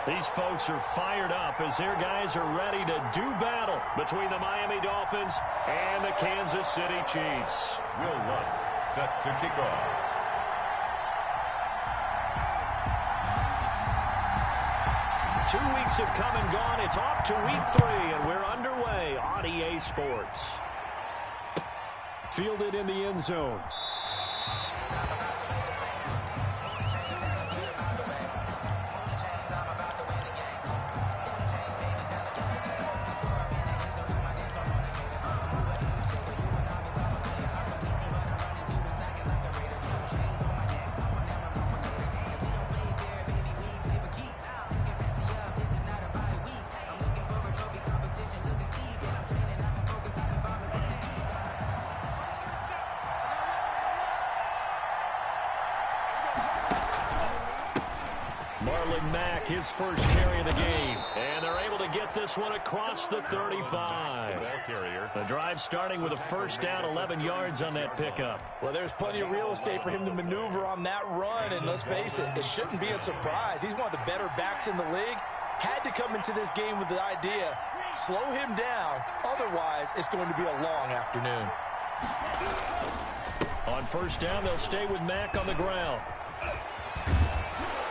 These folks are fired up as their guys are ready to do battle between the Miami Dolphins and the Kansas City Chiefs. Will Lutz set to kick off. Two weeks have come and gone. It's off to week 3, and we're underway on EA Sports. Fielded in the end zone. His first carry of the game, and they're able to get this one across the 35. The drive starting with a first down, 11 yards on that pickup. Well, there's plenty of real estate for him to maneuver on that run, and let's face it, it shouldn't be a surprise. He's one of the better backs in the league. Had to come into this game with the idea, slow him down, otherwise it's going to be a long afternoon. On first down, they'll stay with Mack on the ground.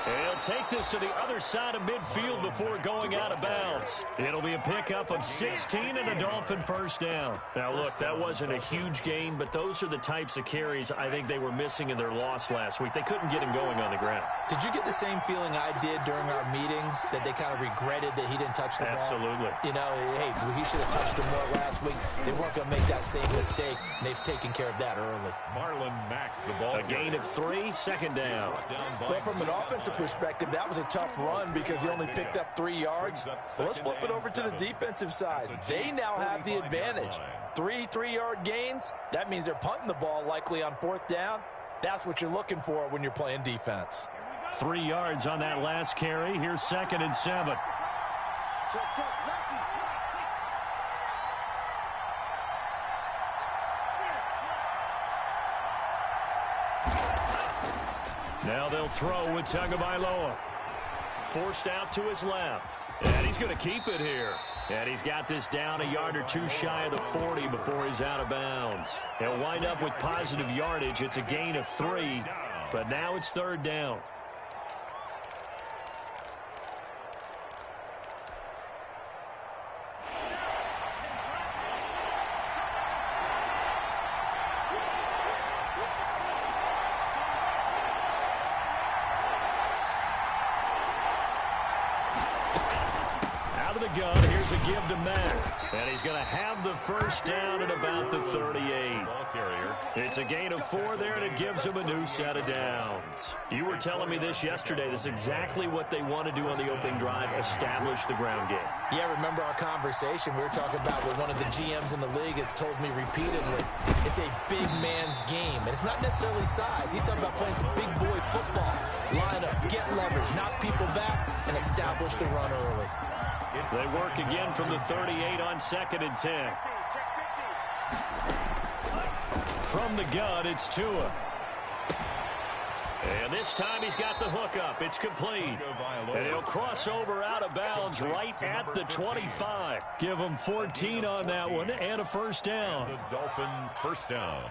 He'll take this to the other side of midfield before going out of bounds. It'll be a pickup of 16 and a Dolphin first down. Now, look, that wasn't a huge gain, but those are the types of carries I think they were missing in their loss last week. They couldn't get him going on the ground. Did you get the same feeling I did during our meetings, that they kind of regretted that he didn't touch the ball? Absolutely. You know, hey, he should have touched him more last week. They weren't going to make that same mistake, and they've taken care of that early. Marlon Mack, the ball. A gain of 3, second down. Well, from an offensive perspective, that was a tough run because he only picked up 3 yards. Well, let's flip it over to the defensive side. They now have the advantage. 3 3-yard gains, that means they're punting the ball likely on fourth down. That's what you're looking for when you're playing defense. 3 yards on that last carry. Here's 2nd and 7. Now they'll throw with Tagovailoa. Forced out to his left. And he's going to keep it here. And he's got this down a yard or two shy of the 40 before he's out of bounds. He'll wind up with positive yardage. It's a gain of 3, but now it's third down. Gun. Here's a give to Mack. And he's going to have the first down at about the 38. It's a gain of 4 there, and it gives him a new set of downs. You were telling me this yesterday. This is exactly what they want to do on the opening drive, establish the ground game. Yeah, remember our conversation. We were talking about with one of the GMs in the league that's told me repeatedly, it's a big man's game. And it's not necessarily size. He's talking about playing some big boy football. Line up, get leverage, knock people back, and establish the run early. They work again from the 38 on 2nd and 10. From the gun, it's Tua. And this time he's got the hook up. It's complete. And he'll cross over out of bounds right at the 25. Give him 14 on that one and a first down. The Dolphin first down.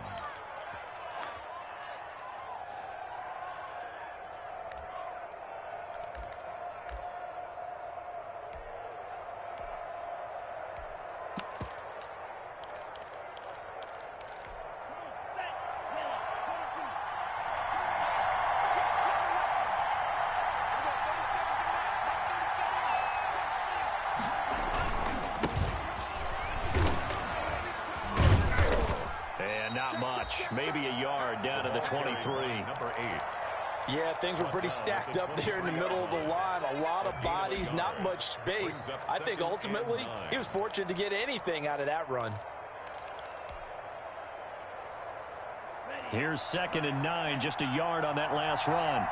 Maybe a yard down to the 23. Number 8. Yeah, things were pretty stacked up there in the middle of the line. A lot of bodies, not much space. I think ultimately he was fortunate to get anything out of that run. Here's 2nd and 9, just a yard on that last run.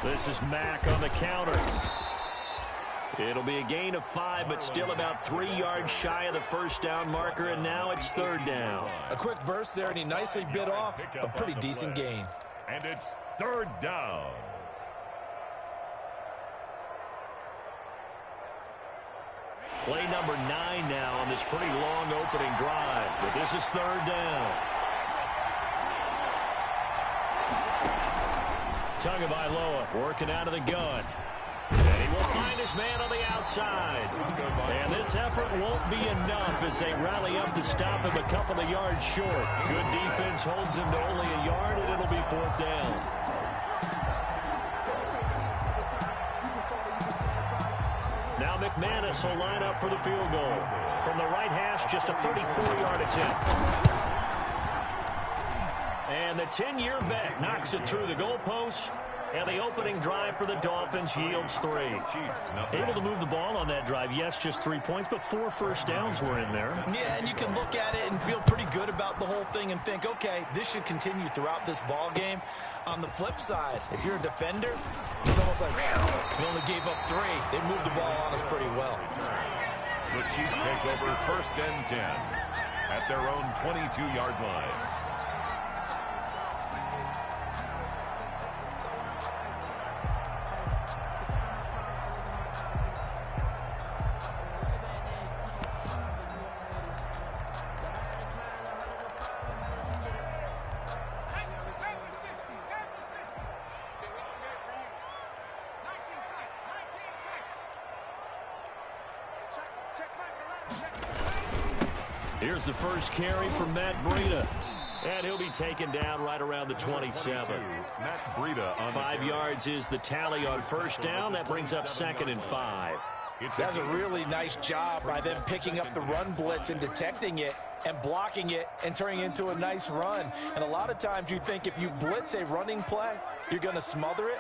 This is Mack on the counter. It'll be a gain of 5, but still about 3 yards shy of the first down marker, and now it's third down. A quick burst there, and he nicely bit off a pretty decent gain. And it's third down. Play number 9 now on this pretty long opening drive. But this is third down. Tagovailoa working out of the gun. And he will find his man on the outside. And this effort won't be enough as they rally up to stop him a couple of yards short. Good defense holds him to only a yard, and it'll be fourth down. Now McManus will line up for the field goal. From the right hash, just a 34-yard attempt. And the 10-year vet knocks it through the goalpost. And the opening drive for the Dolphins yields 3. Able to move the ball on that drive. Yes, just 3 points, but 4 first downs were in there. Yeah, and you can look at it and feel pretty good about the whole thing and think, okay, this should continue throughout this ball game. On the flip side, if you're a defender, it's almost like, we only gave up 3. They moved the ball on us pretty well. The Chiefs take over first and 10 at their own 22-yard line. Here's the first carry for Matt Breida. And he'll be taken down right around the 27. Matt Breida on 5 yards is the tally on first down. That brings up 2nd and 5. That's a really nice job by them picking up the run blitz and detecting it and blocking it and turning it into a nice run. And a lot of times you think if you blitz a running play, you're going to smother it.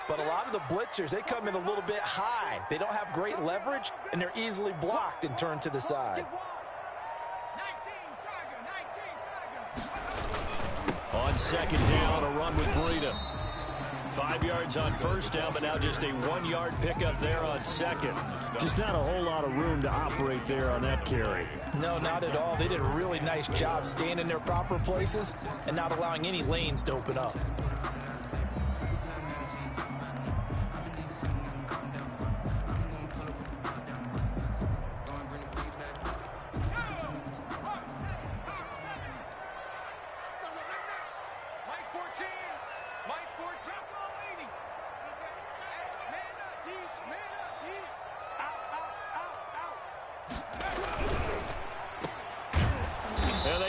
But a lot of the blitzers, they come in a little bit high. They don't have great leverage, and they're easily blocked and turned to the side. On second down, a run with Breida. 5 yards on first down, but now just a 1-yard pickup there on second. Just not a whole lot of room to operate there on that carry. No, not at all. They did a really nice job staying in their proper places and not allowing any lanes to open up.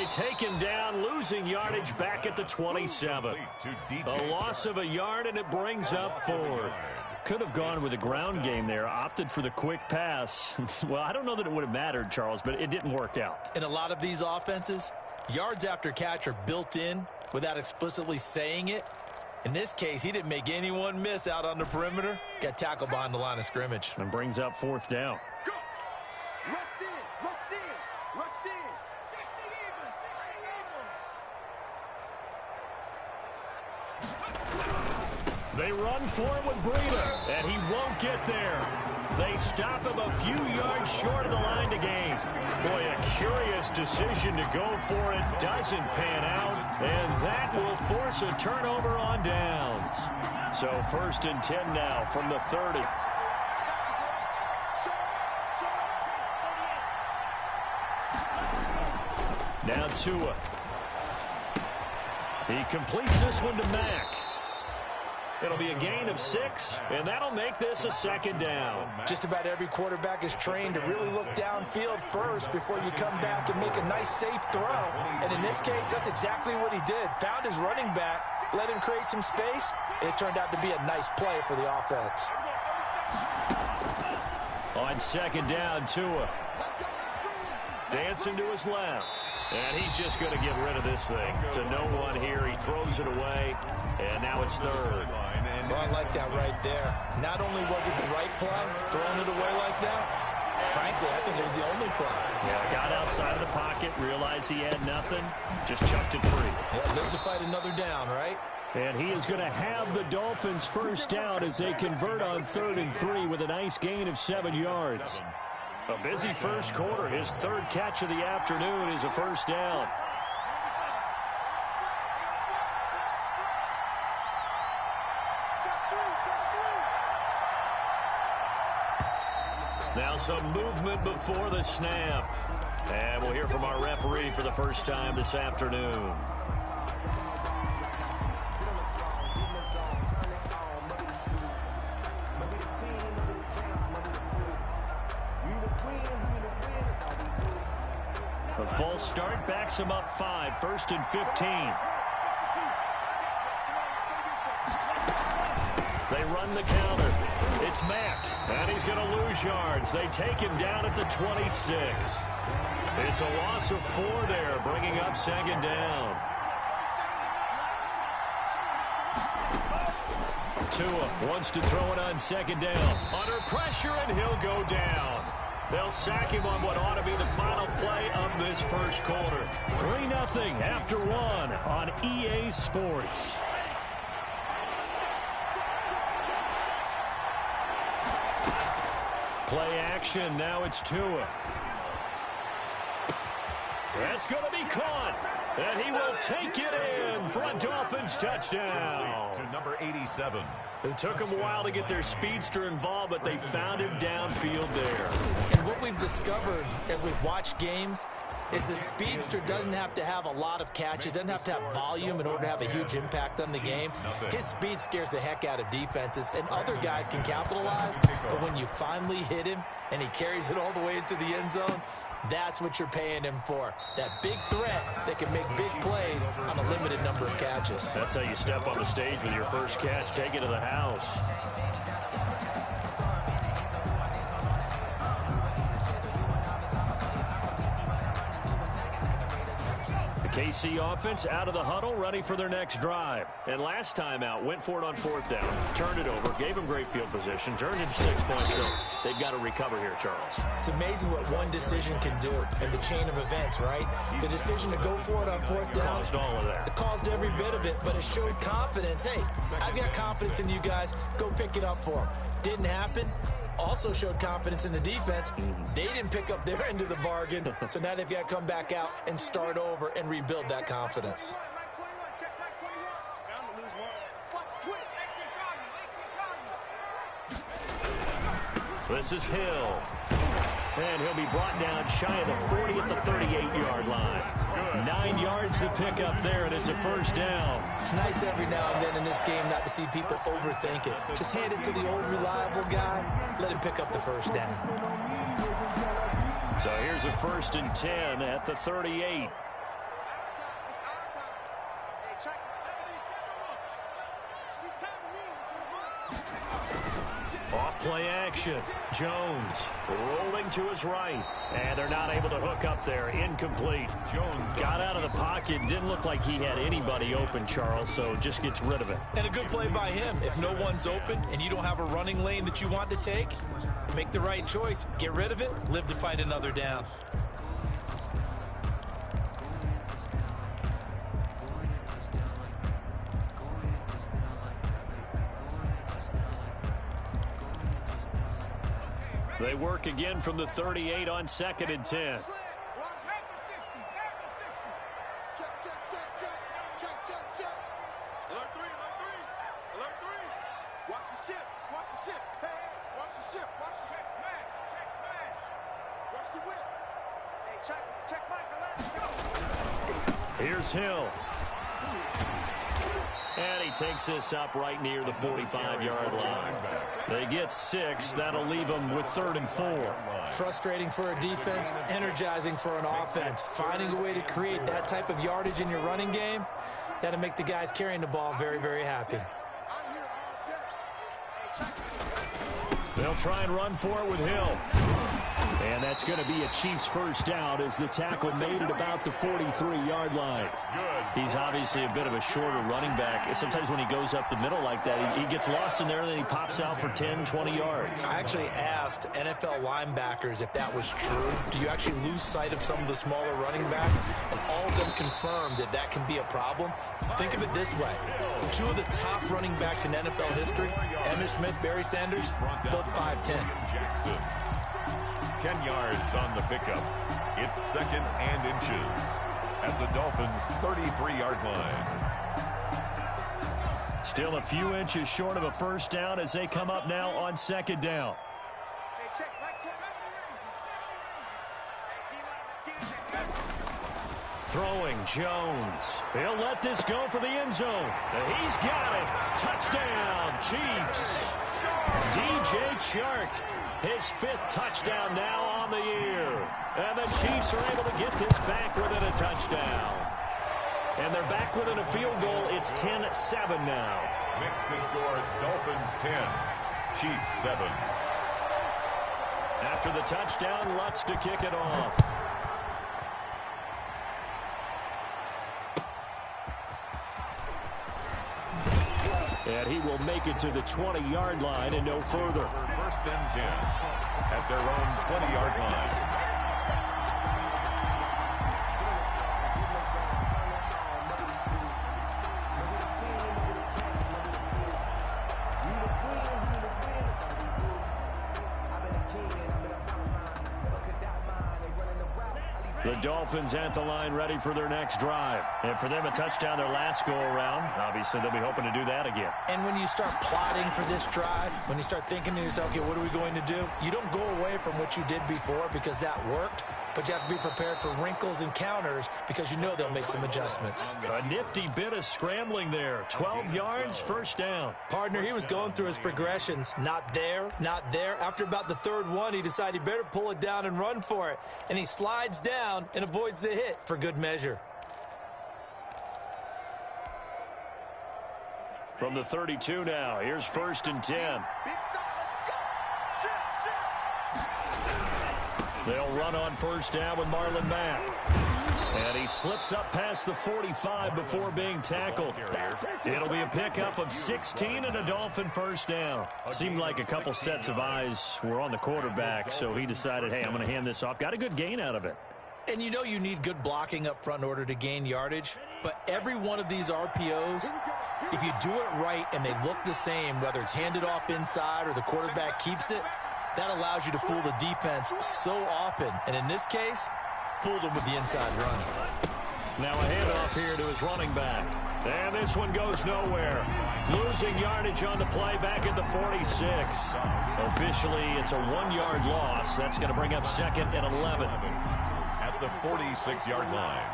Take him down, losing yardage back at the 27. A loss of a yard, and it brings up 4th. Could have gone with a ground game there, opted for the quick pass. Well, I don't know that it would have mattered, Charles, but it didn't work out. In a lot of these offenses, yards after catch are built in without explicitly saying it. In this case, he didn't make anyone miss out on the perimeter. Got tackled behind the line of scrimmage. And brings up 4th down. They run for it with Breida, and he won't get there. They stop him a few yards short of the line to gain. Boy, a curious decision to go for it. Doesn't pan out, and that will force a turnover on downs. So 1st and 10 now from the 30. Now Tua. He completes this one to Mack. It'll be a gain of 6, and that'll make this a 2nd down. Just about every quarterback is trained to really look downfield first before you come back and make a nice, safe throw. And in this case, that's exactly what he did. Found his running back, let him create some space, and it turned out to be a nice play for the offense. On 2nd down, Tua. Dancing to his left. And he's just going to get rid of this thing. To no one here. He throws it away, and now it's 3rd. Well, I like that right there. Not only was it the right play, throwing it away like that, frankly, I think it was the only play. Yeah, got outside of the pocket, realized he had nothing, just chucked it free. Yeah, live to fight another down, right? And he is going to have the Dolphins first down as they convert on 3rd and 3 with a nice gain of 7 yards. A busy first quarter. His 3rd catch of the afternoon is a first down. Now some movement before the snap. And we'll hear from our referee for the first time this afternoon. A false start backs him up 5, 1st and 15. They run the counter. It's Mack, and he's going to lose yards. They take him down at the 26. It's a loss of 4 there, bringing up 2nd down. Tua wants to throw it on 2nd down. Under pressure, and he'll go down. They'll sack him on what ought to be the final play of this first quarter. 3-0 after 1 on EA Sports. Play action. Now it's Tua. That's going to be caught. And he will take it in for a Dolphins touchdown. To number 87. It took them a while to get their speedster involved, but they found him downfield there. And what we've discovered as we've watched games is the speedster doesn't have to have a lot of catches, doesn't have to have volume in order to have a huge impact on the game. His speed scares the heck out of defenses, and other guys can capitalize. But when you finally hit him and he carries it all the way into the end zone, that's what you're paying him for. That big threat that can make big plays on a limited number of catches. That's how you step on the stage with your first catch. Take it to the house. KC offense out of the huddle, ready for their next drive. And last time out, went for it on 4th down, turned it over, gave them great field position, turned into 6 points, so they've got to recover here, Charles. It's amazing what one decision can do in the chain of events, right? The decision to go for it on 4th down. Caused all of that. It caused every bit of it, but it showed confidence. Hey, I've got confidence in you guys. Go pick it up for them. Didn't happen. Also showed confidence in the defense. They didn't pick up their end of the bargain, so now they've got to come back out and start over and rebuild that confidence. This is Hill. And he'll be brought down shy of the 40 at the 38-yard line. 9 yards to pick up there, and it's a 1st down. It's nice every now and then in this game not to see people overthink it. Just hand it to the old reliable guy. Let him pick up the 1st down. So here's a 1st and 10 at the 38. Off play action. Jones rolling to his right. And they're not able to hook up there. Incomplete. Jones got out of the pocket. Didn't look like he had anybody open, Charles, so just gets rid of it. And a good play by him. If no one's open and you don't have a running lane that you want to take, make the right choice. Get rid of it. Live to fight another down. They work again from the 38 on 2nd and 10. Here's Hill. And he takes this up right near the 45-yard line. They get 6. That'll leave them with 3rd and 4. Frustrating for a defense, energizing for an offense. Finding a way to create that type of yardage in your running game, that'll make the guys carrying the ball very, very happy. They'll try and run for it with Hill. And that's going to be a Chiefs 1st down as the tackle made at about the 43-yard line. He's obviously a bit of a shorter running back. Sometimes when he goes up the middle like that, he gets lost in there and then he pops out for 10, 20 yards. I actually asked NFL linebackers if that was true. Do you actually lose sight of some of the smaller running backs? And all of them confirmed that that can be a problem. Think of it this way. 2 of the top running backs in NFL history, Emmitt Smith, Barry Sanders, both 5'10". 10 yards on the pickup. It's 2nd and inches at the Dolphins' 33-yard line. Still a few inches short of a 1st down as they come up now on 2nd down. Throwing Jones. He'll let this go for the end zone. He's got it. Touchdown, Chiefs. DJ Chark, his 5th touchdown now on the year. And the Chiefs are able to get this back within a touchdown. And they're back within a field goal. It's 10-7 now. Mixed the score, Dolphins 10, Chiefs 7. After the touchdown, Lutz to kick it off. And he will make it to the 20-yard line and no further. First and 10 at their own 20-yard line. The Dolphins at the line ready for their next drive. And for them, a touchdown their last go-around. Obviously, they'll be hoping to do that again. And when you start plotting for this drive, when you start thinking to yourself, okay, what are we going to do? You don't go away from what you did before because that worked. But you have to be prepared for wrinkles and counters because you know they'll make some adjustments. A nifty bit of scrambling there. 12 yards, first down. Partner, he was going through his progressions. Not there, not there. After about the 3rd one, he decided he better pull it down and run for it. And he slides down and avoids the hit for good measure. From the 32 now, here's 1st and 10. They'll run on first down with Marlon Mack. And he slips up past the 45 before being tackled. It'll be a pickup of 16 and a Dolphin first down. Seemed like a couple sets of eyes were on the quarterback, so he decided, hey, I'm going to hand this off. Got a good gain out of it. And you know you need good blocking up front in order to gain yardage. But every one of these RPOs, if you do it right and they look the same, whether it's handed off inside or the quarterback keeps it, that allows you to fool the defense so often. And in this case, fooled him with the inside run. Now a handoff here to his running back. And this one goes nowhere. Losing yardage on the play back at the 46. Officially, it's a 1-yard loss. That's going to bring up 2nd and 11. At the 46-yard line.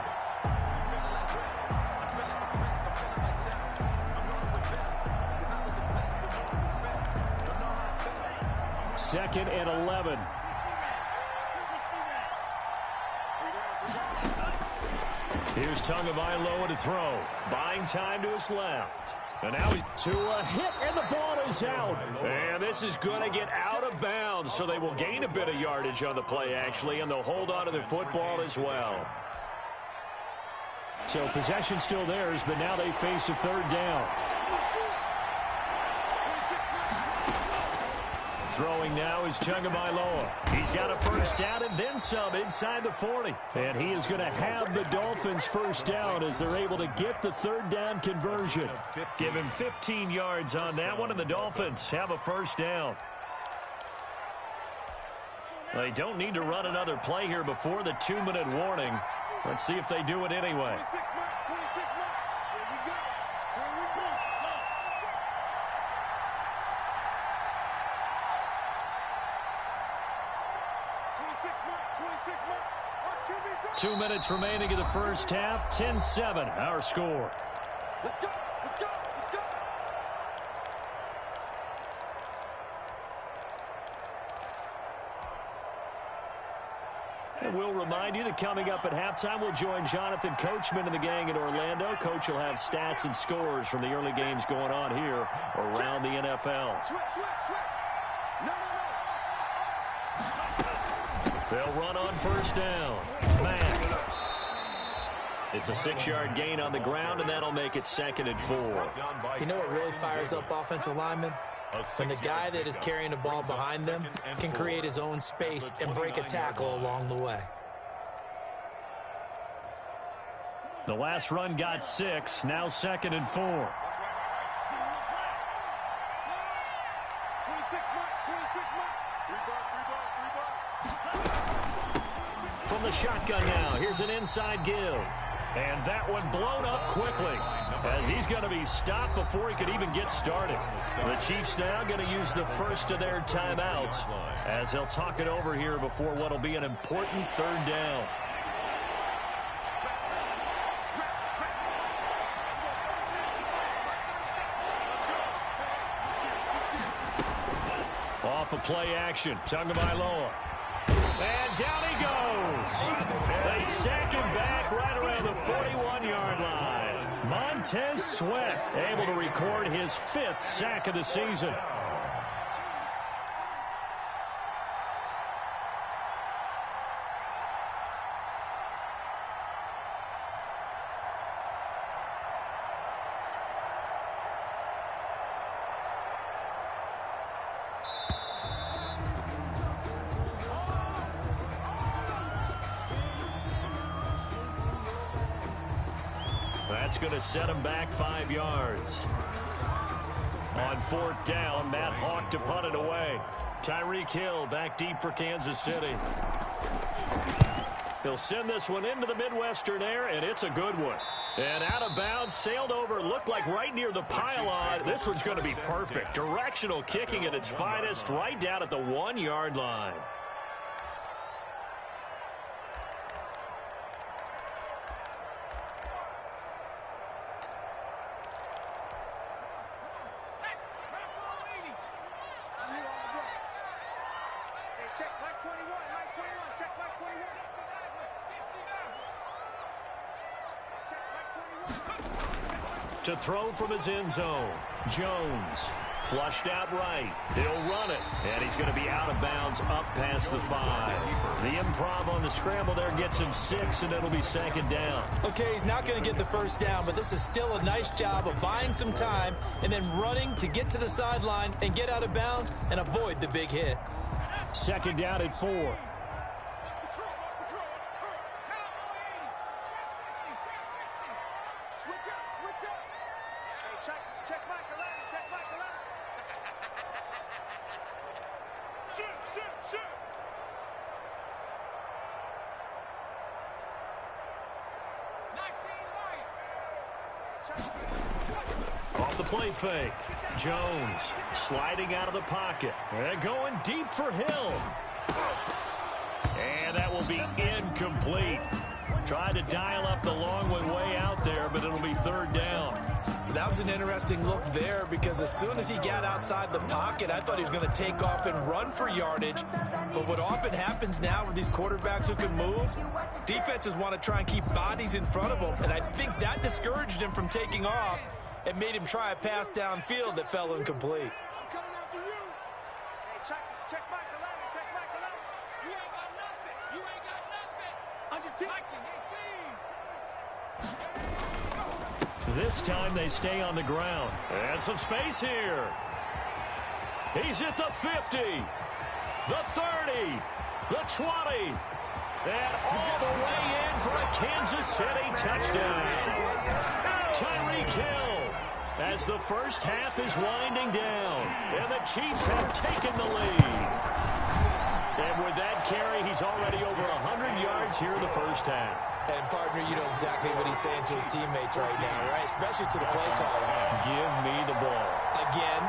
Second and 11. Here's Tagovailoa to throw. Buying time to his left. And now he's to a hit, and the ball is out. And this is going to get out of bounds, so they will gain a bit of yardage on the play, actually, and they'll hold on to the football as well. So possession still theirs, but now they face a 3rd down. Throwing now is Tagovailoa. He's got a first down and then some inside the 40. And he is going to have the Dolphins first down as they're able to get the 3rd down conversion. Give him 15 yards on that one, and the Dolphins have a first down. They don't need to run another play here before the 2-minute warning. Let's see if they do it anyway. Two minutes remaining in the first half. 10-7, our score. Let's go, let's go, let's go. And we'll remind you that coming up at halftime, we'll join Jonathan Coachman and the gang in Orlando. Coach will have stats and scores from the early games going on here around the NFL. Switch. No. They'll run on first down. Mack. It's a 6-yard gain on the ground, and that'll make it 2nd and 4. You know what really fires up offensive linemen? When the guy that is carrying the ball behind them can create his own space and break a tackle along the way. The last run got 6, now 2nd and 4. From the shotgun now, here's an inside give. And that one blown up quickly as he's going to be stopped before he could even get started. The Chiefs now going to use the first of their timeouts as they'll talk it over here before what will be an important 3rd down. off of play action. Tagovailoa. And down he goes. They sack him back right around the 41-yard line. Montez Sweat able to record his 5th sack of the season. That's going to set him back 5 yards. On 4th down, Matt Hawk to punt it away. Tyreek Hill back deep for Kansas City. He'll send this one into the Midwestern air, and it's a good one. And out of bounds, sailed over, looked like right near the pylon. This one's going to be perfect. Directional kicking at its finest, right down at the 1-yard line. To throw from his end zone. Jones flushed out right. He'll run it. And he's going to be out of bounds up past the 5. The improv on the scramble there gets him 6, and it'll be 2nd down. Okay, he's not going to get the 1st down, but this is still a nice job of buying some time and then running to get to the sideline and get out of bounds and avoid the big hit. 2nd down at 4. Off the play fake. Jones sliding out of the pocket. And going deep for Hill. And that will be incomplete. Tried to dial up the long one way out there, but it'll be 3rd down. That was an interesting look there because as soon as he got outside the pocket, I thought he was going to take off and run for yardage. But what often happens now with these quarterbacks who can move, defenses want to try and keep bodies in front of them. And I think that discouraged him from taking off and made him try a pass downfield that fell incomplete. I'm coming after you. Hey, check Mike 11, check Mike 11. You ain't got nothing. You ain't got nothing. On your team. This time they stay on the ground. And some space here. He's at the 50, the 30, the 20, and all the way in for a Kansas City touchdown. Tyreek Hill as the first half is winding down, and the Chiefs have taken the lead. And with that carry, he's already over 100 yards here in the first half. And, partner, you know exactly what he's saying to his teammates right now, right? Especially to the play caller. Give me the ball. Again,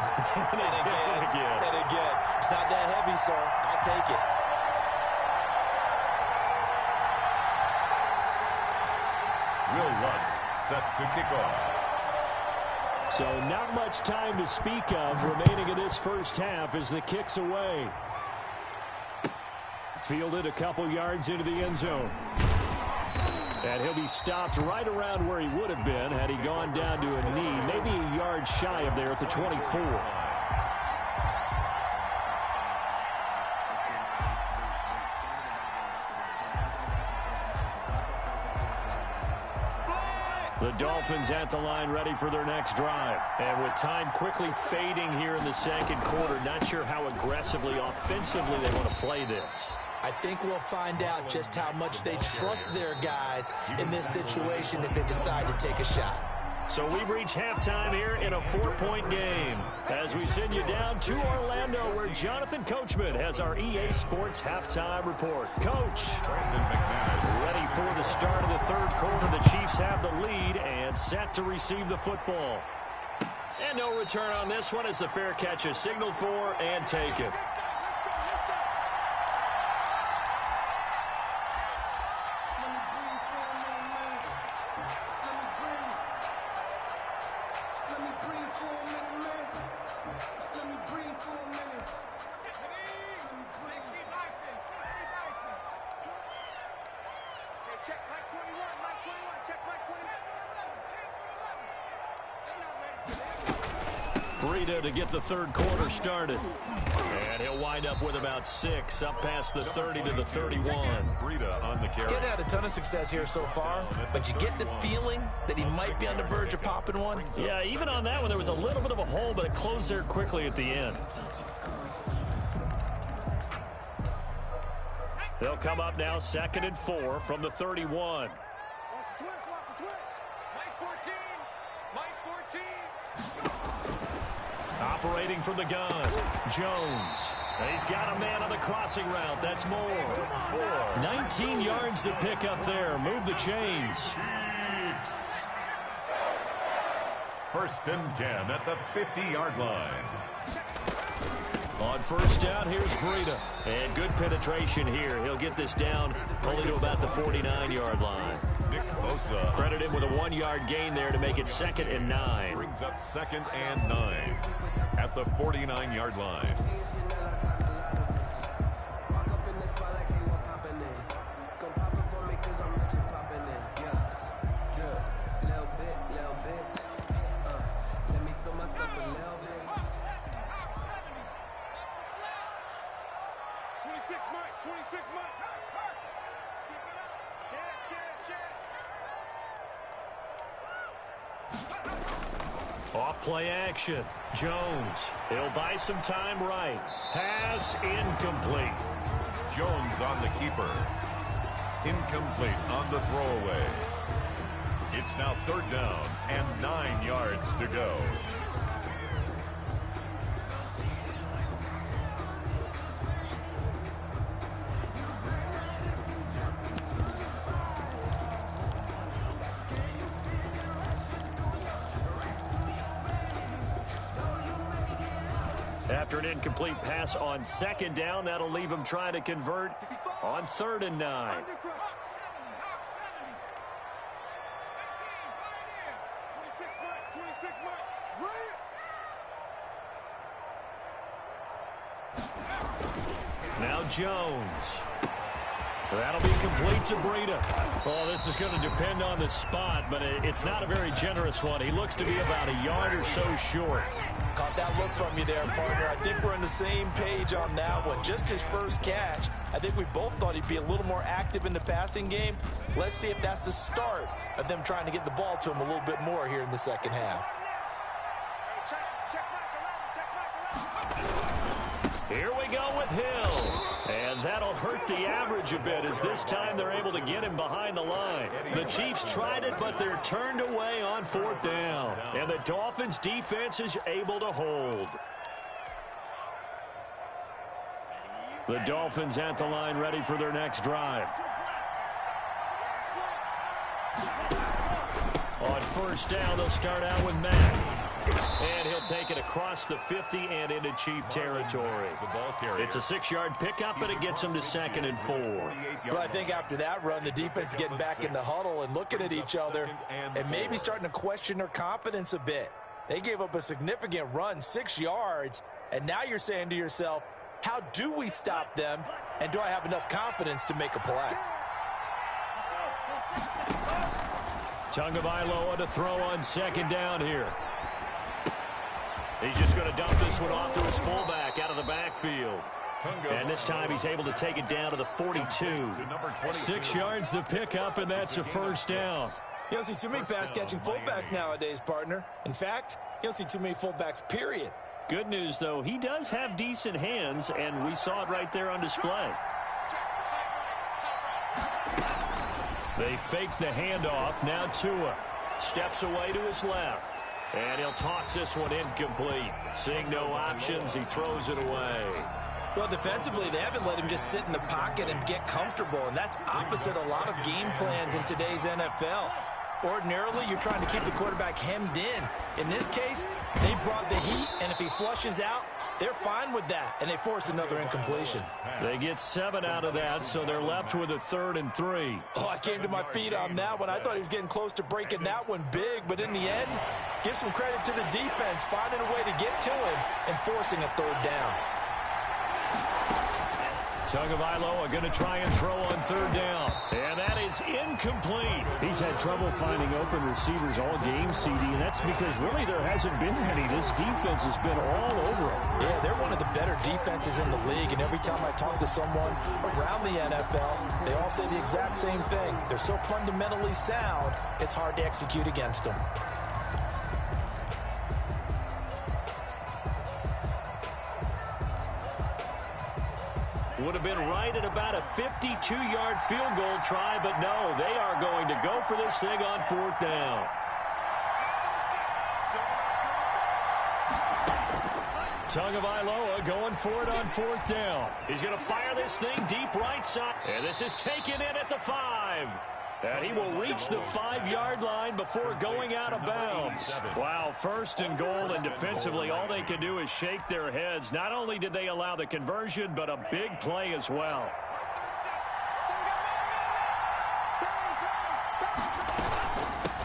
and again, and again. It's not that heavy, sir. I'll take it. Will Lutz set to kick off. So not much time to speak of remaining in this first half as the kick's away. Fielded a couple yards into the end zone. And he'll be stopped right around where he would have been had he gone down to a knee, maybe a yard shy of there at the 24. The Dolphins at the line ready for their next drive. And with time quickly fading here in the second quarter, not sure how aggressively, offensively they want to play this. I think we'll find out just how much they trust their guys in this situation if they decide to take a shot. So we've reached halftime here in a 4-point game as we send you down to Orlando where Jonathan Coachman has our EA Sports halftime report. Coach, ready for the start of the third quarter. The Chiefs have the lead and set to receive the football. And no return on this one as the fair catch is signaled for and taken. Breida to get the third quarter started. And he'll wind up with about 6, up past the 30 to the 31. Breida on the carry. Getting had a ton of success here so far, but you get the feeling that he might be on the verge of popping one. Yeah, even on that one, there was a little bit of a hole, but it closed there quickly at the end. They'll come up now 2nd and 4 from the 31. Operating from the gun, Jones. And he's got a man on the crossing route. That's more. 19 yards to pick up there. Move the chains. First and 10 at the 50-yard line. On first down, here's Breida. And good penetration here. He'll get this down only to about the 49-yard line. Nick Bosa. Credit him with a 1-yard gain there to make it 2nd and 9. Brings up 2nd and 9 at the 49-yard line. Off play action. Jones. He'll buy some time right. Pass incomplete. Jones on the keeper. Incomplete on the throwaway. It's now 3rd down and 9 yards to go. After an incomplete pass on 2nd down, that'll leave him trying to convert on 3rd and 9. Now Jones. That'll be complete to Breida. Oh, this is going to depend on the spot, but it's not a very generous one. He looks to be about a yard or so short. Caught that look from you there, partner. I think we're on the same page on that one. Just his first catch. I think we both thought he'd be a little more active in the passing game. Let's see if that's the start of them trying to get the ball to him a little bit more here in the second half. Here we go with Hill. And that'll hurt the average a bit as this time they're able to get him behind the line. The Chiefs tried it, but they're turned away on 4th down. And the Dolphins' defense is able to hold. The Dolphins at the line ready for their next drive. On first down, they'll start out with Matt. And he'll take it across the 50 and into Chief territory. It's a 6-yard pickup, but it gets him to 2nd and 4. Well, I think after that run, the defense is getting back in the huddle and looking at each other and maybe starting to question their confidence a bit. They gave up a significant run, 6 yards, and now you're saying to yourself, how do we stop them, and do I have enough confidence to make a play? Tagovailoa to throw on 2nd down here. He's just going to dump this one off to his fullback out of the backfield. And this time he's able to take it down to the 42. 6 yards the pickup, and that's a first down. You don't see too many pass-catching fullbacks nowadays, partner. In fact, you don't see too many fullbacks, period. Good news, though, he does have decent hands, and we saw it right there on display. They fake the handoff. Now Tua steps away to his left. And he'll toss this one incomplete. Seeing no options, he throws it away. Well, defensively, they haven't let him just sit in the pocket and get comfortable, and that's opposite a lot of game plans in today's NFL. Ordinarily, you're trying to keep the quarterback hemmed in. In this case, they brought the heat, and if he flushes out, they're fine with that, and they force another incompletion. They get 7 out of that, so they're left with a 3rd and 3. Oh, I came to my feet on that one. I thought he was getting close to breaking that one big, but in the end, give some credit to the defense, finding a way to get to him and forcing a 3rd down. Tagovailoa going to try and throw on third down. And that is incomplete. He's had trouble finding open receivers all game, CD, and that's because really there hasn't been any. This defense has been all over him. Yeah, they're one of the better defenses in the league, and every time I talk to someone around the NFL, they all say the exact same thing. They're so fundamentally sound, it's hard to execute against them. Would have been right at about a 52-yard field goal try, but no, they are going to go for this thing on fourth down. Tagovailoa going for it on fourth down. He's going to fire this thing deep right side. And this is taken in at the 5. And he will reach the 5-yard line before going out of bounds. Wow, first and goal, and defensively all they can do is shake their heads. Not only did they allow the conversion, but a big play as well.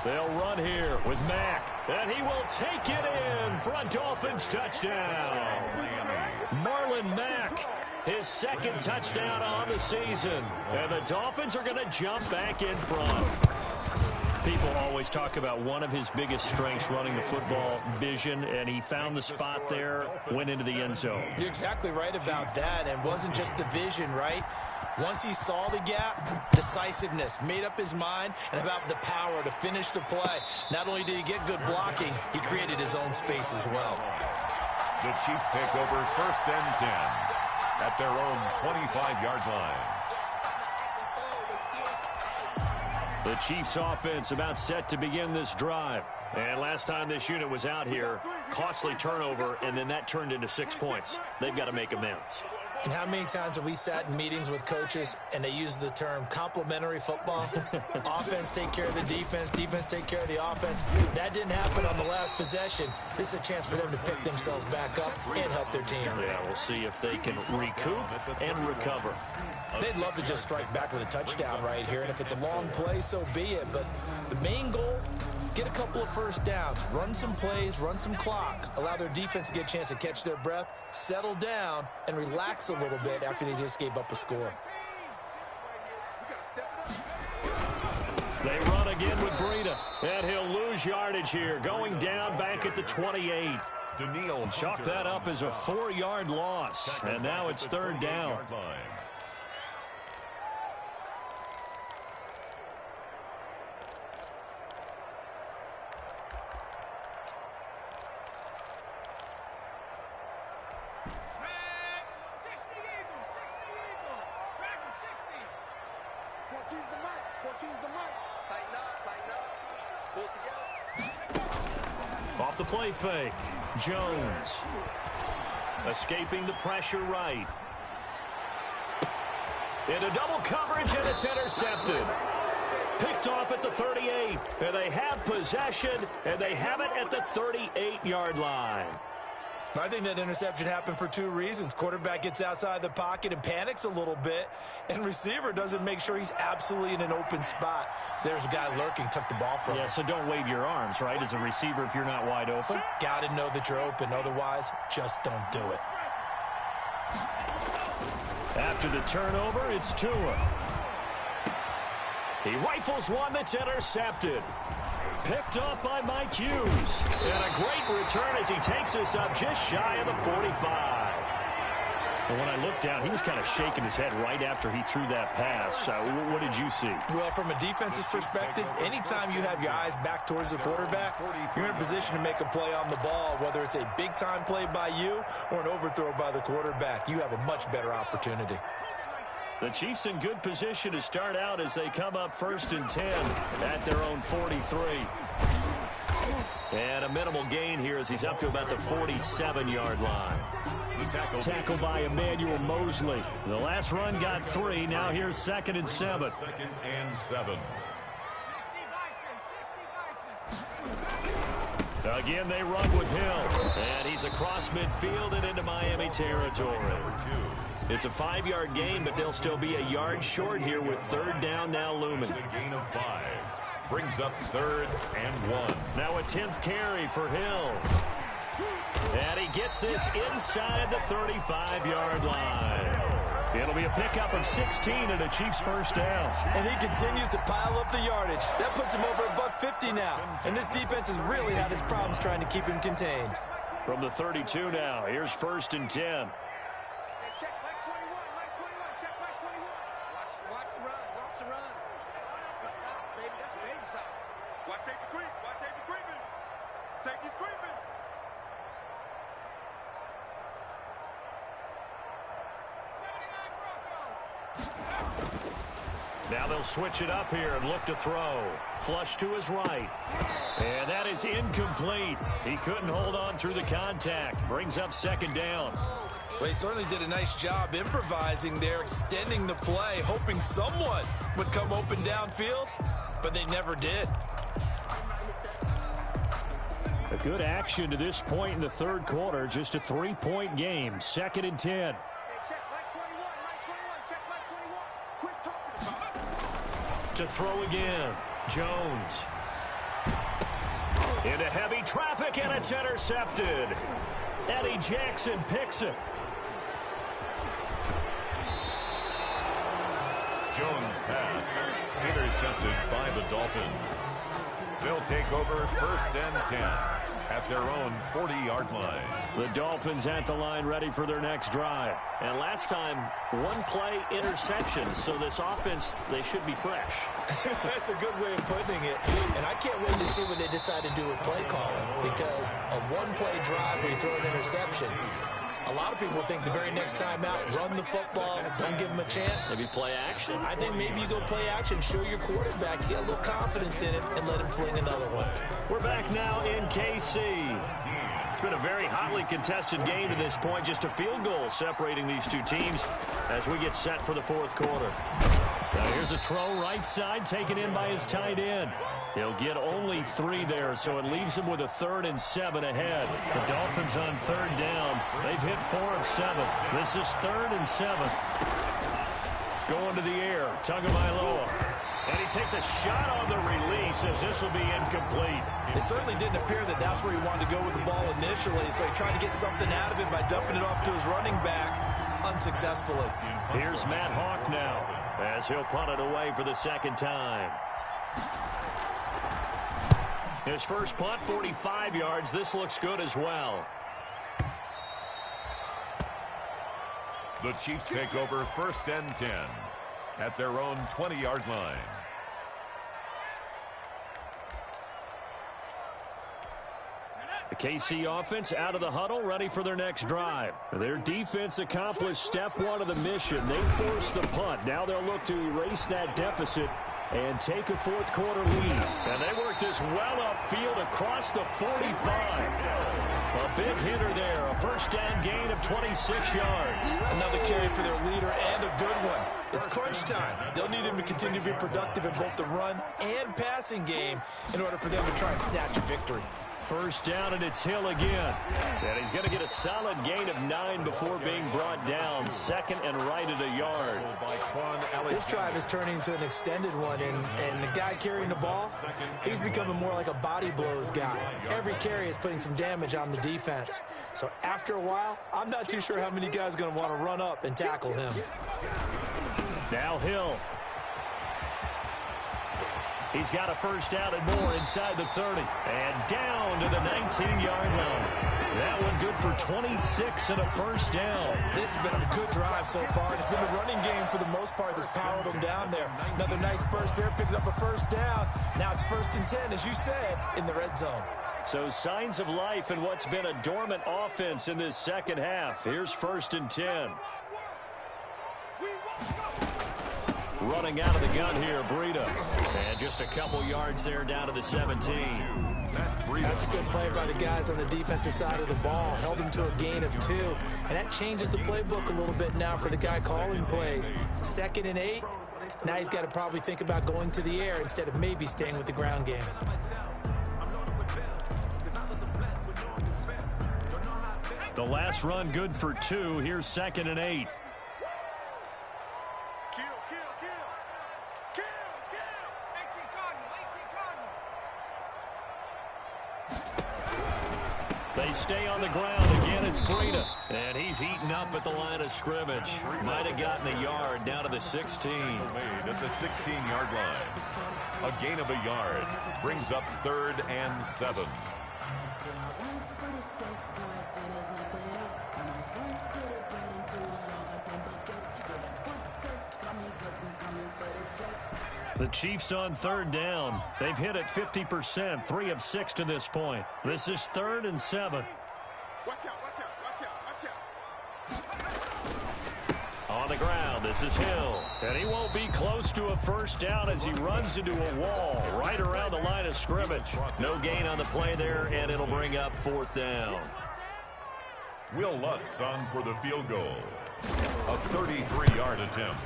They'll run here with Mack, and he will take it in for a Dolphins touchdown. Marlon Mack, his second touchdown on the season. And the Dolphins are going to jump back in front. People always talk about one of his biggest strengths running the football, vision, and he found the spot there, went into the end zone. You're exactly right about that, and it wasn't just the vision, right? Once he saw the gap, decisiveness, made up his mind, and about the power to finish the play. Not only did he get good blocking, he created his own space as well. The Chiefs take over first and 10 at their own 25-yard line. The Chiefs offense about set to begin this drive. And last time this unit was out here, costly turnover, and then that turned into 6 points. They've got to make amends. And how many times have we sat in meetings with coaches and they use the term complementary football? Offense take care of the defense, defense take care of the offense. That didn't happen on the last possession. This is a chance for them to pick themselves back up and help their team. Yeah, we'll see if they can recoup and recover. They'd love to just strike back with a touchdown right here, and if it's a long play, so be it. But the main goal, get a couple of first downs, run some plays, run some clock, allow their defense to get a chance to catch their breath, settle down, and relax a little bit after they just gave up a score. They run again with Breida, and he'll lose yardage here, going down back at the 28. Chalk that up as a 4-yard loss, and now it's third down. Off the play fake, Jones escaping the pressure right. Into double coverage, and it's intercepted. Picked off at the 38, and they have possession, and they have it at the 38-yard line. I think that interception happened for 2 reasons. Quarterback gets outside the pocket and panics a little bit, and receiver doesn't make sure he's absolutely in an open spot. So there's a guy lurking, took the ball from him. Yeah, so don't wave your arms, right, as a receiver if you're not wide open. Got to know that you're open. Otherwise, just don't do it. After the turnover, it's Tua. He rifles one that's intercepted. Picked off by Mike Hughes. And a great return as he takes us up just shy of the 45. And when I looked down, he was kind of shaking his head right after he threw that pass. What did you see? Well, from a defense's perspective, anytime you have your eyes back towards the quarterback, you're in a position to make a play on the ball, whether it's a big-time play by you or an overthrow by the quarterback. You have a much better opportunity. The Chiefs in good position to start out as they come up first and 10 at their own 43. And a minimal gain here as he's up to about the 47-yard line. Tackle by Emmanuel Mosley. The last run got 3. Now here's 2nd and 7. 2nd and 7. Again, they run with Hill. And he's across midfield and into Miami territory. It's a 5-yard gain, but they'll still be a yard short here with third down now looming. A gain of 5. Brings up 3rd and 1. Now a 10th carry for Hill. And he gets this inside the 35-yard line. It'll be a pickup of 16 and a Chiefs first down. And he continues to pile up the yardage. That puts him over $150 now. And this defense has really had its problems trying to keep him contained. From the 32 now, here's 1st and 10. Check back 21, back 21, check back 21. Watch the run, watch the run. It's south, baby, that's baby south. Watch safety creep, watch safety creeping. Safety's creeping. Now they'll switch it up here and look to throw. Flush to his right. And that is incomplete. He couldn't hold on through the contact. Brings up 2nd down. Well, he certainly did a nice job improvising there, extending the play, hoping someone would come open downfield, but they never did. A good action to this point in the 3rd quarter. Just a 3-point game. 2nd and 10. Check back 21, check back 21. Quit talking about it. To throw again. Jones. Into heavy traffic, and it's intercepted. Eddie Jackson picks it. Jones' pass intercepted by the Dolphins. They'll take over 1st and 10 at their own 40-yard line. The Dolphins at the line ready for their next drive. And last time, 1-play interception. So this offense, they should be fresh. That's a good way of putting it. And I can't wait to see what they decide to do with play calling, because a 1-play drive where you throw an interception, a lot of people think the very next time out, run the football, don't give them a chance. Maybe play action. I think maybe you go play action, show your quarterback, get a little confidence in it, and let him fling another one. We're back now in KC. It's been a very hotly contested game to this point. Just a field goal separating these two teams as we get set for the 4th quarter. Now here's a throw right side, taken in by his tight end. He'll get only 3 there, so it leaves him with a 3rd and 7 ahead. The Dolphins on 3rd down. They've hit 4 of 7. This is 3rd and 7. Going to the air, Tagovailoa. And he takes a shot on the release as this will be incomplete. It certainly didn't appear that that's where he wanted to go with the ball initially, so he tried to get something out of it by dumping it off to his running back unsuccessfully. Here's Matt Hawk now as he'll punt it away for the 2nd time. His first punt, 45 yards. This looks good as well. The Chiefs take over 1st and 10 at their own 20-yard line. The KC offense out of the huddle, ready for their next drive. Their defense accomplished step 1 of the mission. They forced the punt. Now they'll look to erase that deficit and take a 4th quarter lead. And they work this well upfield across the 45. A big hitter there. A 1st down gain of 26 yards. Another carry for their leader and a good one. It's crunch time. They'll need him to continue to be productive in both the run and passing game in order for them to try and snatch a victory. 1st down, and it's Hill again. And he's going to get a solid gain of 9 before being brought down. 2nd and right at a yard. This drive is turning into an extended one, and the guy carrying the ball, he's becoming more like a body blows guy. Every carry is putting some damage on the defense. So after a while, I'm not too sure how many guys are going to want to run up and tackle him. Now Hill. He's got a 1st down and more inside the 30. And down to the 19-yard line. That one good for 26 and a 1st down. This has been a good drive so far. It's been the running game for the most part that's powered them down there. Another nice burst there, picking up a 1st down. Now it's 1st and 10, as you said, in the red zone. So signs of life in what's been a dormant offense in this 2nd half. Here's 1st and 10. Running out of the gun here, Breida. And just a couple yards there down to the 17. That's a good play by the guys on the defensive side of the ball. Held him to a gain of 2. And that changes the playbook a little bit now for the guy calling plays. 2nd and 8. Now he's got to probably think about going to the air instead of maybe staying with the ground game. The last run good for 2. Here's 2nd and 8. They stay on the ground. Again, it's Breida. And he's eaten up at the line of scrimmage. Might have gotten a yard down to the 16. Made at the 16-yard line. A gain of a yard brings up 3rd and 7. The Chiefs on 3rd down. They've hit it 50%, 3 of 6 to this point. This is 3rd and 7. Watch out, watch out, watch out, watch out. On the ground, this is Hill. And he won't be close to a first down as he runs into a wall right around the line of scrimmage. No gain on the play there, and it'll bring up 4th down. Will Lutz on for the field goal. A 33-yard attempt.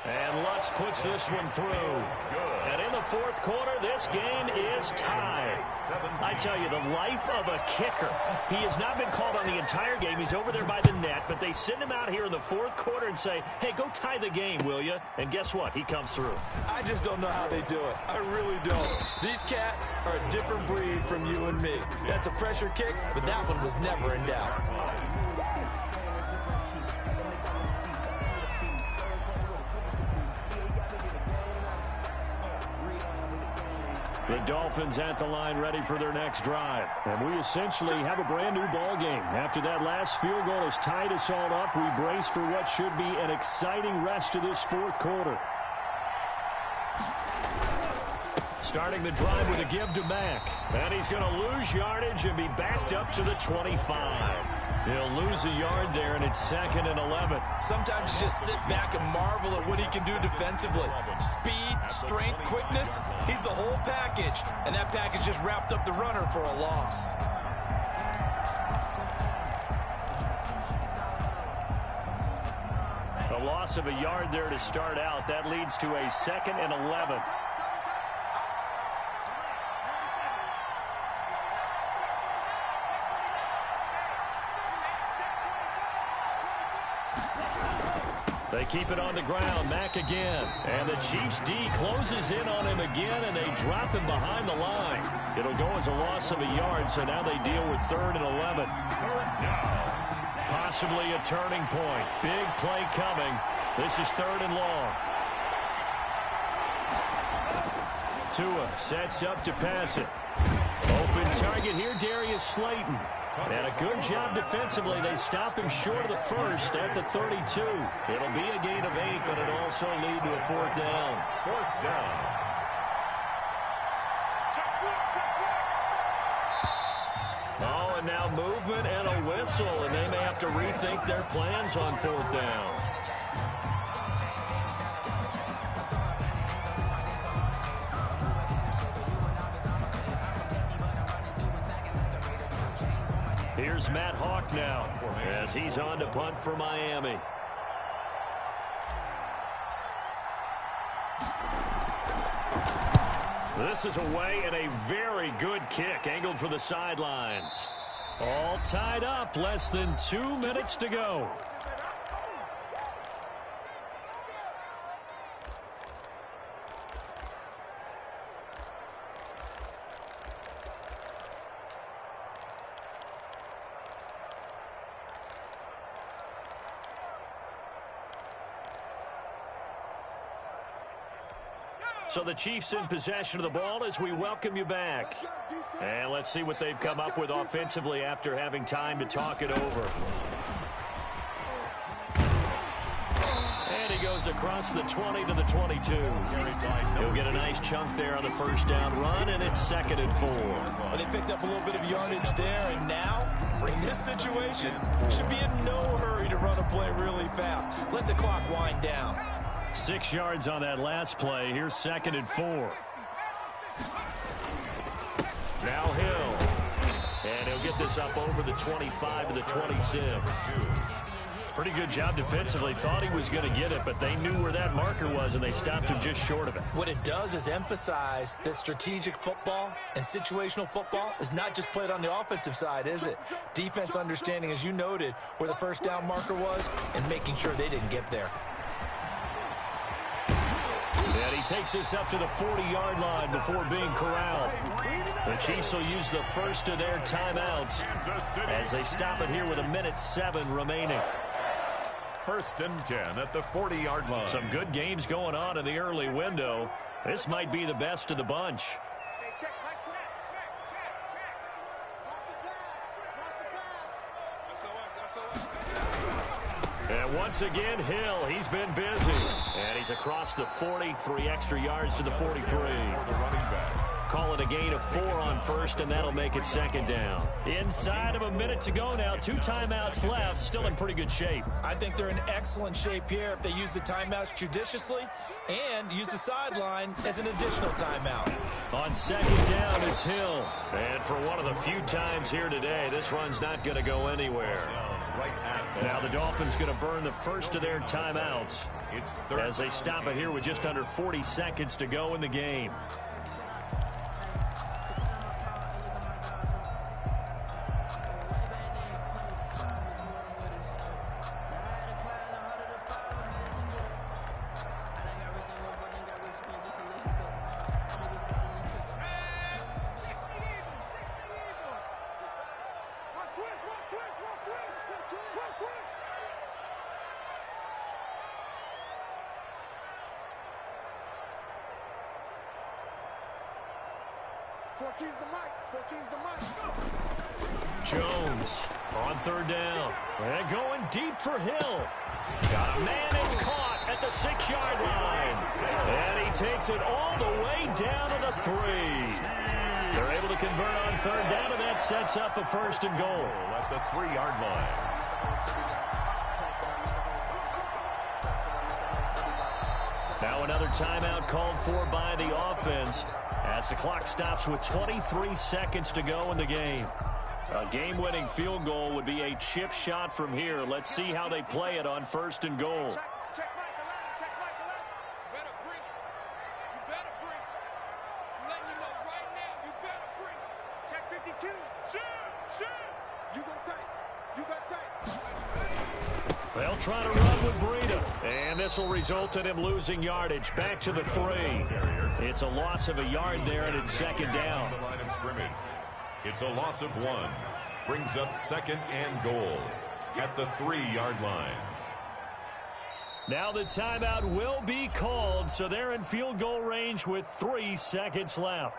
And Lutz puts this one through. And in the 4th quarter, this game is tied. I tell you, the life of a kicker. He has not been called on the entire game. He's over there by the net, but they send him out here in the 4th quarter and say, hey, go tie the game, will you? And guess what? He comes through. I just don't know how they do it. I really don't. These cats are a different breed from you and me. That's a pressure kick, but that one was never in doubt. The Dolphins at the line ready for their next drive. And we essentially have a brand new ball game. After that last field goal has tied us all up, we brace for what should be an exciting rest of this 4th quarter. Starting the drive with a give to Mack. And he's going to lose yardage and be backed up to the 25. He'll lose a yard there, and it's 2nd and 11. Sometimes you just sit back and marvel at what he can do defensively. Speed, strength, quickness, he's the whole package. And that package just wrapped up the runner for a loss. A loss of a yard there to start out. That leads to a 2nd and 11. They keep it on the ground. Mack again. And the Chiefs D closes in on him again, and they drop him behind the line. It'll go as a loss of a yard, so now they deal with 3rd and 11. Possibly a turning point. Big play coming. This is 3rd and long. Tua sets up to pass it. Open target here, Darius Slayton. And a good job defensively. They stop him short of the first at the 32. It'll be a gain of 8, but it'll also lead to a 4th down. 4th down. Oh, and now movement and a whistle, and they may have to rethink their plans on 4th down. Here's Matt Hawk now as he's on to punt for Miami. This is away and a very good kick angled for the sidelines. All tied up, less than 2 minutes to go. So the Chiefs in possession of the ball as we welcome you back. And let's see what they've come up with offensively after having time to talk it over. And he goes across the 20 to the 22. He'll get a nice chunk there on the first down run, and it's 2nd and 4. Well, they picked up a little bit of yardage there, and now, in this situation, should be in no hurry to run a play really fast. Let the clock wind down. 6 yards on that last play. Here's 2nd and 4. Now Hill. And he'll get this up over the 25 to the 26. Pretty good job defensively. Thought he was going to get it, but they knew where that marker was, and they stopped him just short of it. What it does is emphasize that strategic football and situational football is not just played on the offensive side, is it? Defense understanding, as you noted, where the first down marker was and making sure they didn't get there. And And he takes this up to the 40-yard line before being corralled. The Chiefs will use the first of their timeouts as they stop it here with 1:07 remaining. 1st and 10 at the 40-yard line. Some good games going on in the early window. This might be the best of the bunch. And once again, Hill, he's been busy. And he's across the 40, 3 extra yards to the 43. The running back. Call it a gain of 4 on first, and that'll make it 2nd down. Inside of a minute to go now. 2 timeouts left. Still in pretty good shape. I think they're in excellent shape here if they use the timeouts judiciously and use the sideline as an additional timeout. On 2nd down, it's Hill. And for one of the few times here today, this run's not going to go anywhere. Now the Dolphins going to burn the first of their timeouts as they stop it here with just under 40 seconds to go in the game. Jones on 3rd down. And going deep for Hill. Got a man, it's caught at the 6-yard line. And he takes it all the way down to the 3. They're able to convert on 3rd down, and that sets up a 1st and goal. At the 3-yard line. Now another timeout called for by the offense as the clock stops with 23 seconds to go in the game. A game-winning field goal would be a chip shot from here. Let's see how they play it on 1st and goal. Check right to left. Check right to left. You better bring it. You better bring it. I'm letting you know right now, you better bring it. Check 52. Shoot. You go tight. You got tight. They'll try to run with Breida. And this will result in him losing yardage. Back to the 3. It's a loss of a yard there, and it's 2nd down. The line of scrimmage. It's a loss of 1. Brings up 2nd and goal at the 3-yard line. Now the timeout will be called, so they're in field goal range with 3 seconds left.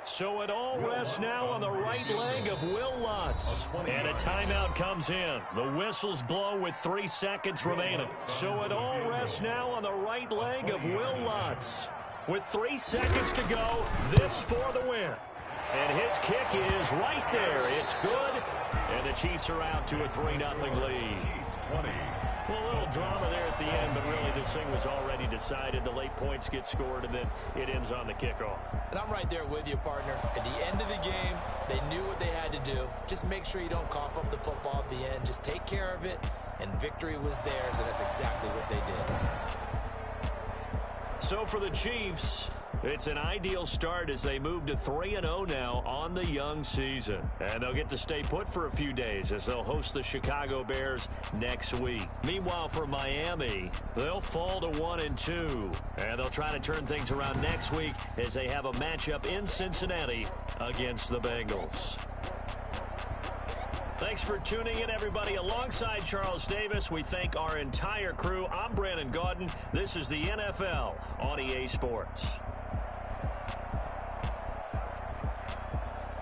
So it all rests now on the right leg of Will Lutz. And a timeout comes in. The whistles blow with 3 seconds remaining. So it all rests now on the right leg of Will Lutz. With 3 seconds to go, this for the win. And his kick is right there. It's good. And the Chiefs are out to a 3-0 lead. 20. Well, a little drama there at the end, but really this thing was already decided. The late points get scored, and then it ends on the kickoff. And I'm right there with you, partner. At the end of the game, they knew what they had to do. Just make sure you don't cough up the football at the end. Just take care of it, and victory was theirs, and that's exactly what they did. So for the Chiefs, it's an ideal start as they move to 3-0 now on the young season. And they'll get to stay put for a few days as they'll host the Chicago Bears next week. Meanwhile, for Miami, they'll fall to 1-2. And they'll try to turn things around next week as they have a matchup in Cincinnati against the Bengals. Thanks for tuning in, everybody. Alongside Charles Davis, we thank our entire crew. I'm Brandon Gaudin. This is the NFL on EA Sports.